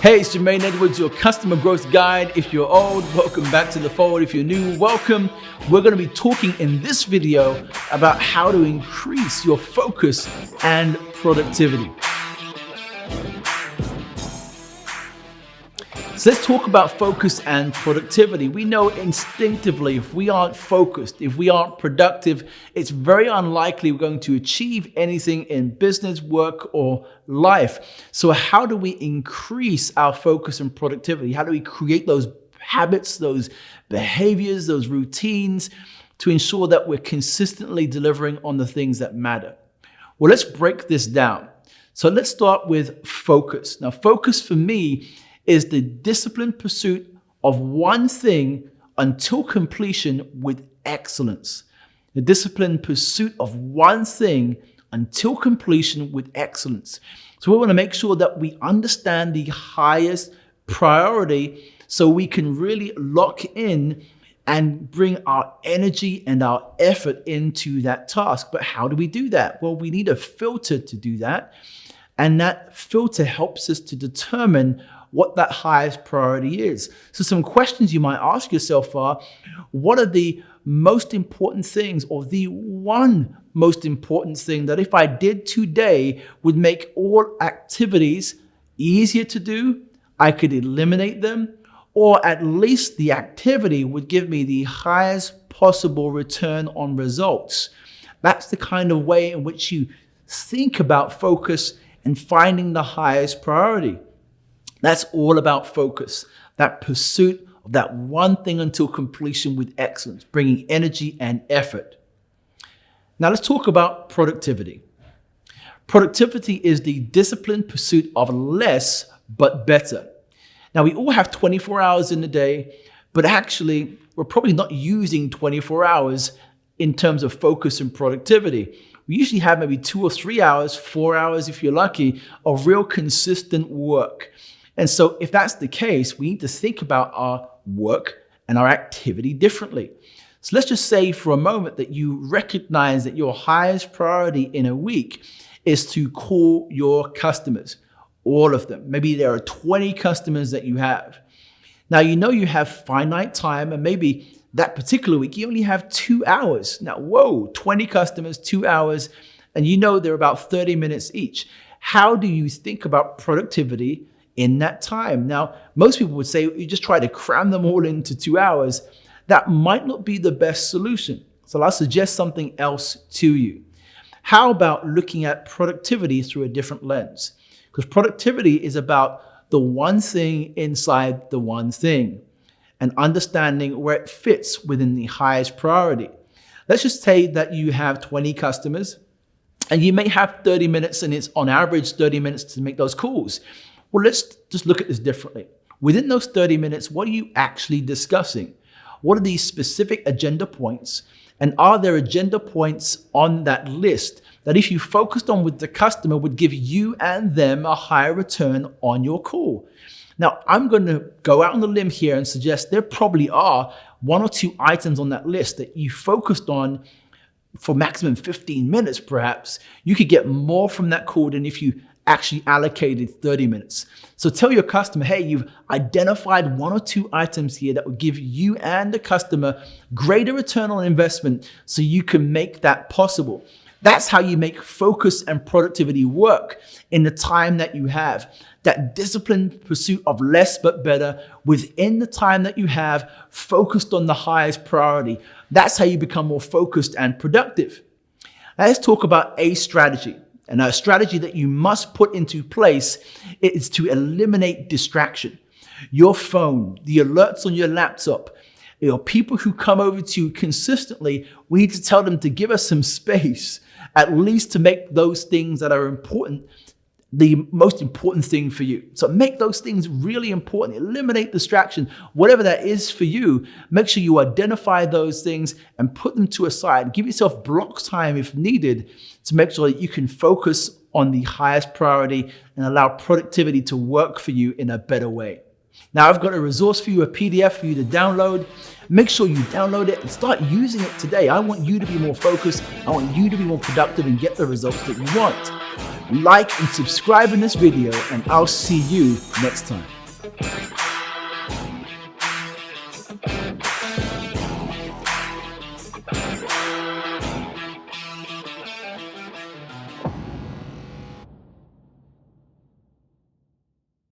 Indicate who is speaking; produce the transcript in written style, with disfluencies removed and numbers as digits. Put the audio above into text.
Speaker 1: Hey, it's Jermaine Edwards, your customer growth guide. If you're old, welcome back to the fold. If you're new, welcome. We're going to be talking in this video about how to increase your focus and productivity. So let's talk about focus and productivity. We know instinctively if we aren't focused, if we aren't productive, it's very unlikely we're going to achieve anything in business, work, or life. So how do we increase our focus and productivity? How do we create those habits, those behaviors, those routines to ensure that we're consistently delivering on the things that matter? Well, let's break this down. So let's start with focus. Now, focus for me is the disciplined pursuit of one thing until completion with excellence. The disciplined pursuit of one thing until completion with excellence. So we want to make sure that we understand the highest priority so we can really lock in and bring our energy and our effort into that task. But how do we do that? Well, we need a filter to do that. And that filter helps us to determine what that highest priority is. So some questions you might ask yourself are, what are the most important things, or the one most important thing that if I did today would make all activities easier to do, I could eliminate them, or at least the activity would give me the highest possible return on results. That's the kind of way in which you think about focus and finding the highest priority. That's all about focus, that pursuit of that one thing until completion with excellence, bringing energy and effort. Now let's talk about productivity. Productivity is the disciplined pursuit of less but better. Now we all have 24 hours in the day, but actually we're probably not using 24 hours in terms of focus and productivity. We usually have maybe 2 or 3 hours, 4 hours if you're lucky, of real consistent work. And so if that's the case, we need to think about our work and our activity differently. So let's just say for a moment that you recognize that your highest priority in a week is to call your customers, all of them. Maybe there are 20 customers that you have. Now, you know you have finite time, and maybe that particular week you only have 2 hours. Now, whoa, 20 customers, 2 hours, and you know they're about 30 minutes each. How do you think about productivity in that time? Now, most people would say you just try to cram them all into 2 hours. That might not be the best solution. So I'll suggest something else to you. How about looking at productivity through a different lens? Because productivity is about the one thing inside the one thing and understanding where it fits within the highest priority. Let's just say that you have 20 customers and you may have 30 minutes, and it's on average 30 minutes to make those calls. Well, let's just look at this differently. Within those 30 minutes, what are you actually discussing? What are these specific agenda points? And are there agenda points on that list that if you focused on with the customer would give you and them a higher return on your call? Now, I'm going to go out on the limb here and suggest there probably are 1 or 2 items on that list that you focused on for maximum 15 minutes, perhaps. You could get more from that call than if you actually allocated 30 minutes. So tell your customer, hey, you've identified 1 or 2 items here that will give you and the customer greater return on investment so you can make that possible. That's how you make focus and productivity work in the time that you have. That disciplined pursuit of less but better within the time that you have, focused on the highest priority. That's how you become more focused and productive. Now, let's talk about a strategy. And a strategy that you must put into place is to eliminate distraction. Your phone, the alerts on your laptop, people who come over to you consistently, we need to tell them to give us some space, at least to make those things that are important the most important thing for you. So make those things really important. Eliminate distraction. Whatever that is for you, make sure you identify those things and put them to a side. Give yourself block time if needed to make sure that you can focus on the highest priority and allow productivity to work for you in a better way. Now, I've got a resource for you, a PDF for you to download. Make sure you download it and start using it today. I want you to be more focused. I want you to be more productive and get the results that you want. like and subscribe in this video, and I'll see you next time.